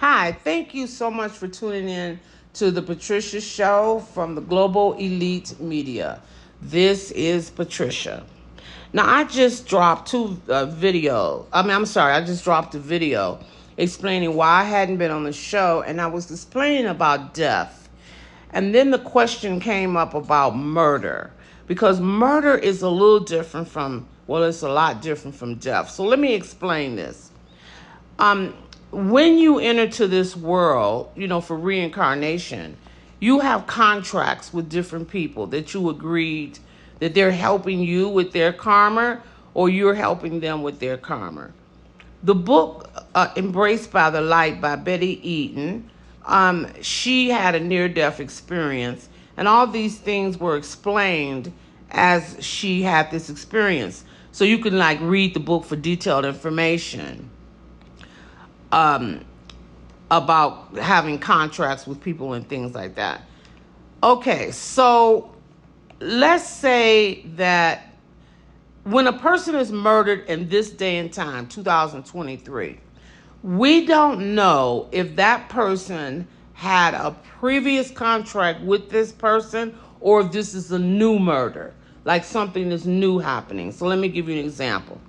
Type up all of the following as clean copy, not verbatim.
Hi, thank you so much for tuning in to the Patricia Show from the Global Elite Media. This is Patricia. Now, I just dropped I just dropped a video explaining why I hadn't been on the show, and I was explaining about death. And then the question came up about murder, because murder is a little different it's a lot different from death. So let me explain this. Um, when you enter to this world, for reincarnation, you have contracts with different people that you agreed that they're helping you with their karma or you're helping them with their karma. The book Embraced by the Light by Betty Eaton, she had a near-death experience, and all these things were explained as she had this experience. So you can read the book for detailed information um, about having contracts with people and things like that. Okay, so let's say that when a person is murdered in this day and time, 2023, we don't know if that person had a previous contract with this person or if this is a new murder, like something is new happening. So let me give you an example.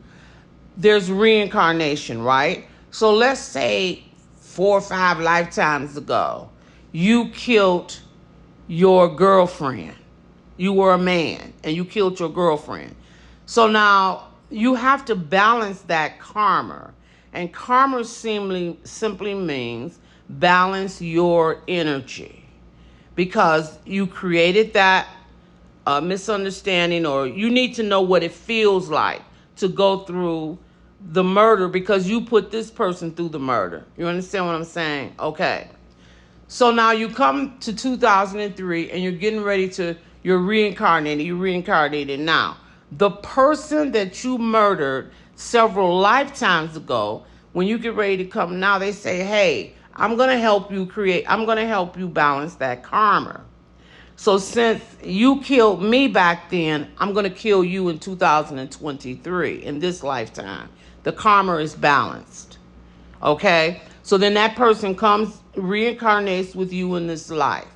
There's reincarnation, right? So let's say 4 or 5 lifetimes ago, you killed your girlfriend. You were a man and you killed your girlfriend. So now you have to balance that karma. And karma simply means balance your energy. Because you created that misunderstanding, or you need to know what it feels like to go through the murder because you put this person through the murder. You understand what I'm saying? Okay. So now you come to 2003 and you're getting ready you're reincarnated. You're reincarnated now. The person that you murdered several lifetimes ago, when you get ready to come now, they say, hey, I'm going to help you balance that karma. So since you killed me back then, I'm going to kill you in 2023, in this lifetime. The karma is balanced. Okay? So then that person comes, reincarnates with you in this life.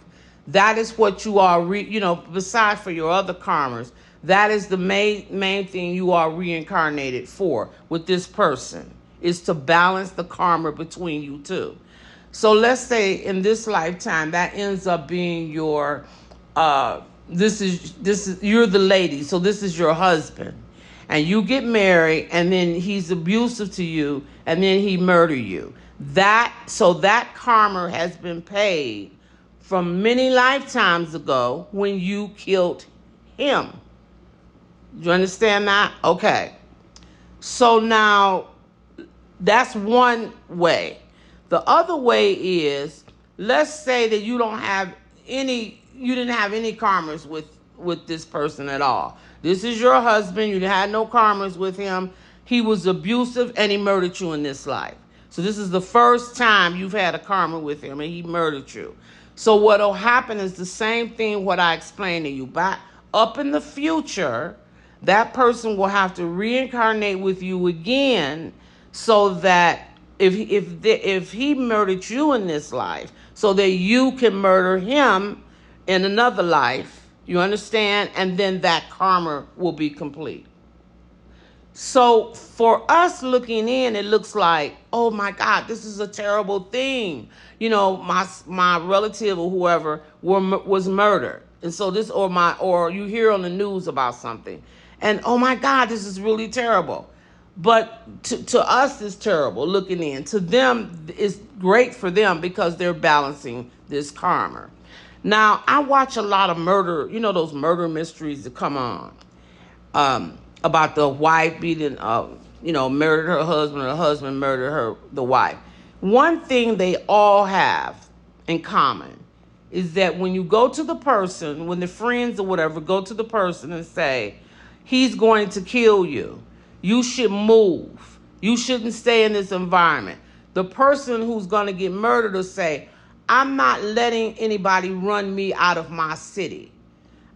That is what you are, besides for your other karmas, that is the main thing you are reincarnated for with this person, is to balance the karma between you two. So let's say in this lifetime, that ends up being your, you're the lady, so this is your husband. And you get married, and then he's abusive to you, and then he murder you. That karma has been paid from many lifetimes ago when you killed him. You understand that? Okay. So now that's one way. The other way is, let's say that you didn't have any karmas with this person at all. This is your husband. You had no karmas with him. He was abusive and he murdered you in this life. So this is the first time you've had a karma with him and he murdered you. So what'll happen is the same thing what I explained to you. Back up in the future, that person will have to reincarnate with you again, so that if he murdered you in this life, so that you can murder him in another life. You understand? And then that karma will be complete. So for us looking in, it looks like, oh my God, this is a terrible thing. My relative or whoever was murdered. And so or you hear on the news about something. And oh my God, this is really terrible. But to us, it's terrible looking in. To them, it's great for them because they're balancing this karma. Now, I watch a lot of murder, those murder mysteries that come on. About the wife murdered her husband, or the husband murdered the wife. One thing they all have in common is that when you go to the person, when the friends or whatever go to the person and say, he's going to kill you, you should move. You shouldn't stay in this environment. The person who's going to get murdered will say, I'm not letting anybody run me out of my city.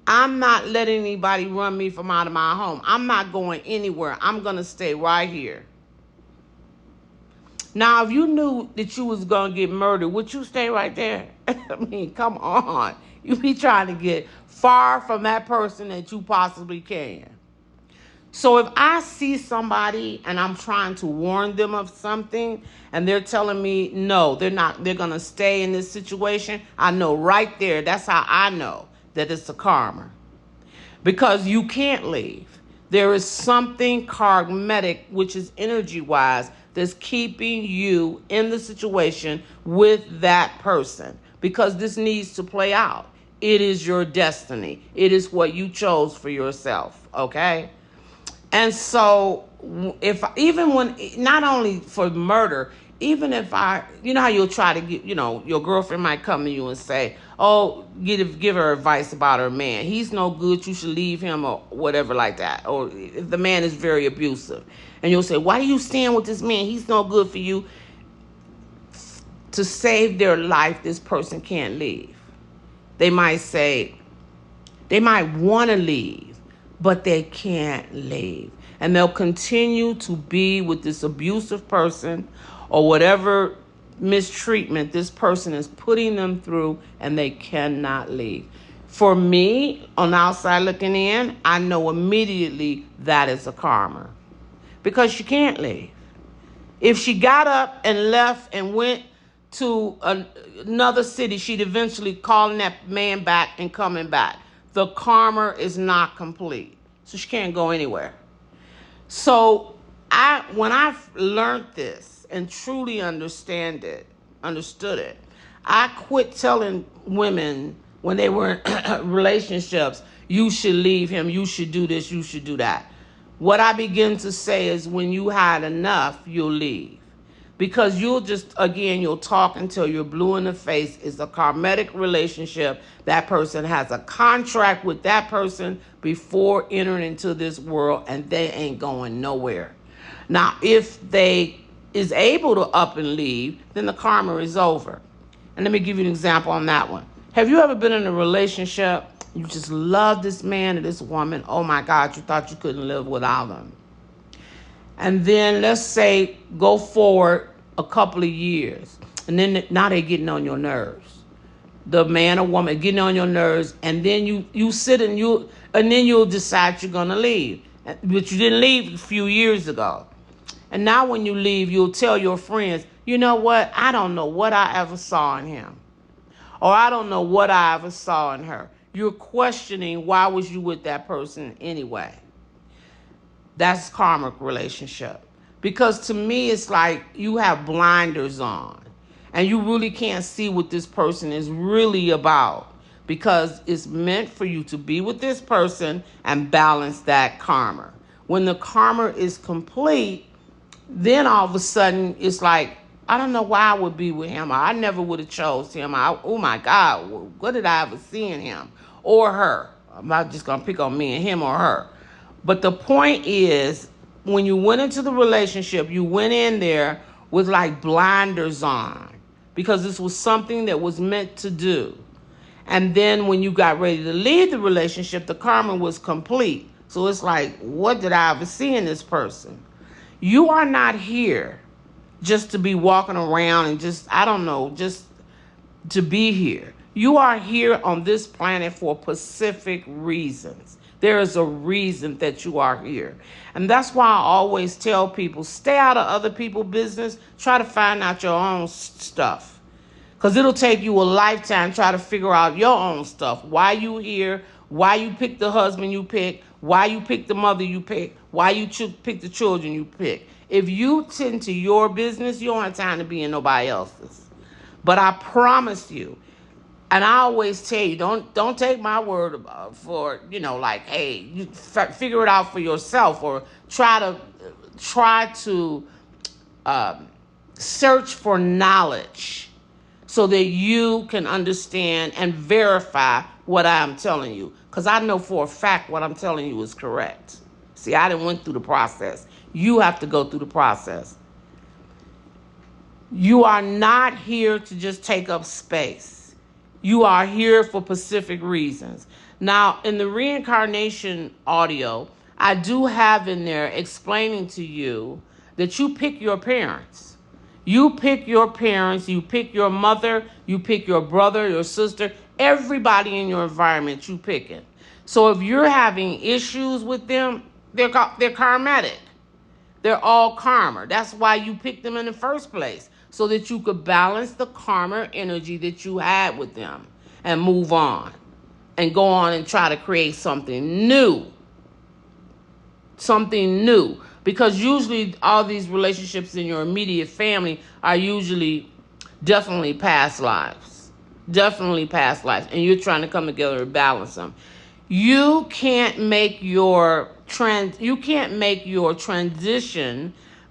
I'm not letting anybody run me from out of my home. I'm not going anywhere. I'm going to stay right here. Now, if you knew that you was going to get murdered, would you stay right there? I mean, come on. You be trying to get far from that person that you possibly can. So if I see somebody and I'm trying to warn them of something and they're telling me, no, they're going to stay in this situation, I know right there, that's how I know that it's a karma. Because you can't leave. There is something karmic, which is energy-wise, that's keeping you in the situation with that person. Because this needs to play out. It is your destiny. It is what you chose for yourself, okay? And so if even when, not only for murder, even if you know how you'll try to get, your girlfriend might come to you and say, oh, give her advice about her man. He's no good. You should leave him or whatever like that. Or if the man is very abusive. And you'll say, why do you stand with this man? He's no good for you. To save their life, this person can't leave. They might say, they might want to leave, but they can't leave. And they'll continue to be with this abusive person or whatever mistreatment this person is putting them through, and they cannot leave. For me, on the outside looking in, I know immediately that is a karma. Because she can't leave. If she got up and left and went to another city, she'd eventually calling that man back and coming back. The karma is not complete. So she can't go anywhere. So when I learned this and truly understood it, I quit telling women when they were in relationships, you should leave him, you should do this, you should do that. What I begin to say is when you had enough, you'll leave. Because you'll talk until you're blue in the face. It's a karmic relationship. That person has a contract with that person before entering into this world, and they ain't going nowhere. Now, if they is able to up and leave, then the karma is over. And let me give you an example on that one. Have you ever been in a relationship, you just love this man or this woman, oh my God, you thought you couldn't live without them. And then let's say go forward a couple of years, and then now they're getting on your nerves. The man or woman getting on your nerves, and then you sit and then you'll decide you're gonna leave. But you didn't leave a few years ago. And now when you leave, you'll tell your friends, you know what? I don't know what I ever saw in him. Or I don't know what I ever saw in her. You're questioning why was you with that person anyway. That's karmic relationship. Because to me, it's like you have blinders on and you really can't see what this person is really about, because it's meant for you to be with this person and balance that karma. When the karma is complete, then all of a sudden it's like, I don't know why I would be with him. I never would have chose him. Oh my God, what did I ever see in him or her? I'm not just going to pick on me and him or her. But the point is, when you went into the relationship, you went in there with like blinders on because this was something that was meant to do. And then when you got ready to leave the relationship, the karma was complete. So it's like, what did I ever see in this person? You are not here just to be walking around and just to be here. You are here on this planet for specific reasons. There is a reason that you are here. And that's why I always tell people, stay out of other people's business. Try to find out your own stuff. Because it'll take you a lifetime to try to figure out your own stuff. Why you here, why you picked the husband you picked, why you picked the mother you picked, why you picked the children you picked. If you tend to your business, you don't have time to be in nobody else's. But I promise you, and I always tell you, don't take my word for, like, hey, you figure it out for yourself, or try to search for knowledge so that you can understand and verify what I'm telling you. Because I know for a fact what I'm telling you is correct. See, I didn't went through the process. You have to go through the process. You are not here to just take up space. You are here for specific reasons. Now, in the reincarnation audio, I do have in there explaining to you that you pick your parents. You pick your parents, you pick your mother, you pick your brother, your sister, everybody in your environment you pick it. So if you're having issues with them, they're karmatic. They're all karma. That's why you picked them in the first place, so that you could balance the karma energy that you had with them and move on and go on and try to create something new. Something new. Because usually all these relationships in your immediate family are usually definitely past lives. Definitely past lives. And you're trying to come together and balance them. You can't make your transition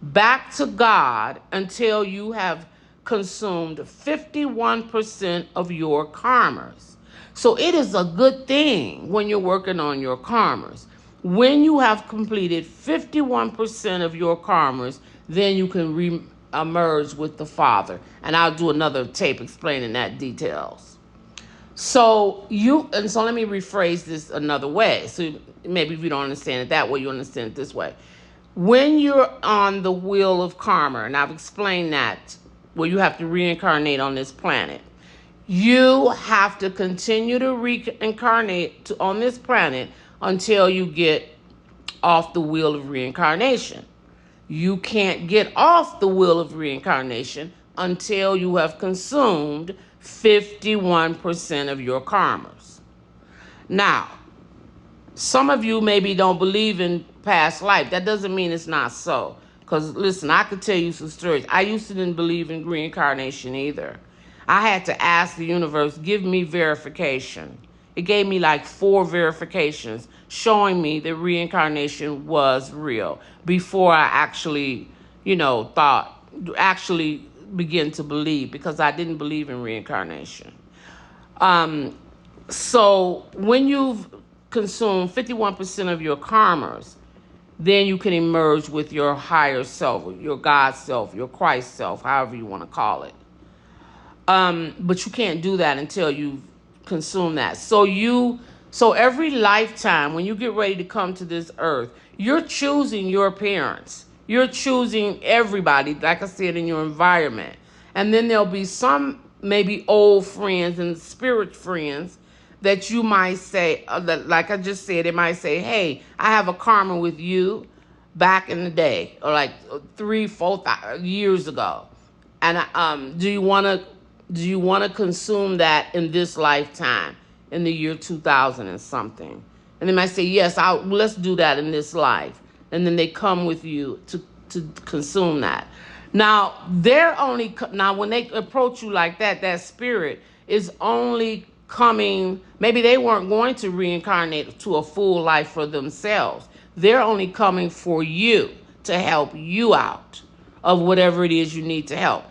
back to God until you have consumed 51% of your karmas. So it is a good thing when you're working on your karmas. When you have completed 51% of your karmas, then you can re-emerge with the Father. And I'll do another tape explaining that details. So let me rephrase this another way. So maybe if you don't understand it that way, you understand it this way. When you're on the wheel of karma, and I've explained that, where you have to reincarnate on this planet, you have to continue to reincarnate on this planet until you get off the wheel of reincarnation. You can't get off the wheel of reincarnation until you have consumed 51% of your karmas. Now, some of you maybe don't believe in past life. That doesn't mean it's not so. Because listen, I could tell you some stories. I used to didn't believe in reincarnation either. I had to ask the universe, give me verification. It gave me like 4 verifications showing me that reincarnation was real before I actually, begin to believe, because I didn't believe in reincarnation. So when you've consumed 51% of your karmas, then you can emerge with your higher self, your God self, your Christ self, however you want to call it. But you can't do that until you've consumed that. So every lifetime, when you get ready to come to this earth, you're choosing your parents. You're choosing everybody, like I said, in your environment. And then there'll be some maybe old friends and spirit friends that you might say, like I just said, they might say, hey, I have a karma with you back in the day, or like 3-4 years ago. And do you want to consume that in this lifetime, in the year 2000 and something? And they might say, yes, let's do that in this life. And then they come with you to consume that. Now, when they approach you like that, that spirit is only coming, maybe they weren't going to reincarnate to a full life for themselves. They're only coming for you to help you out of whatever it is you need to help.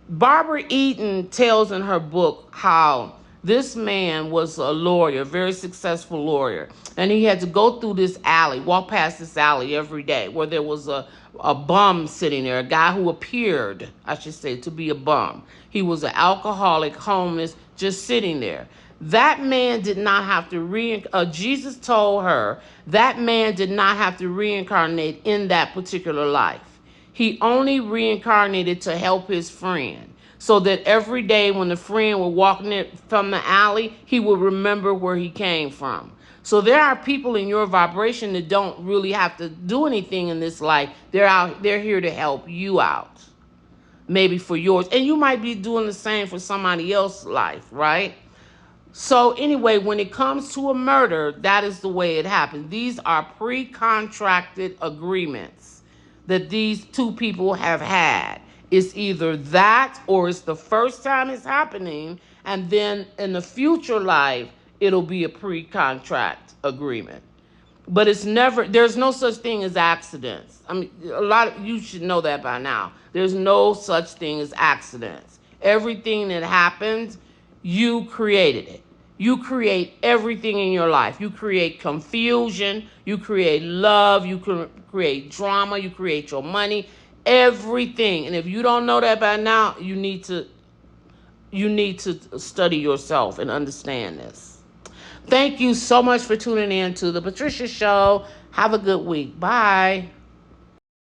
Barbara Eden tells in her book how this man was a lawyer, a very successful lawyer, and he had to go through this alley, walk past this alley every day, where there was a bum sitting there, a guy who appeared, I should say, to be a bum. He was an alcoholic, homeless, just sitting there. That man did not have to Jesus told her that man did not have to reincarnate in that particular life. He only reincarnated to help his friend, so that every day when the friend would walk from the alley, he would remember where he came from. So there are people in your vibration that don't really have to do anything in this life. They're here to help you out, maybe for yours. And you might be doing the same for somebody else's life, right? So anyway, when it comes to a murder, that is the way it happens. These are pre-contracted agreements that these two people have had. It's either that, or it's the first time it's happening, and then in the future life, it'll be a pre-contract agreement. But there's no such thing as accidents. I mean, you should know that by now. There's no such thing as accidents. Everything that happens, you created it. You create everything in your life. You create confusion, you create love, you create drama, you create your money, everything. And if you don't know that by now, you need to study yourself and understand this. Thank you so much for tuning in to the Patricia Show. Have a good week. Bye.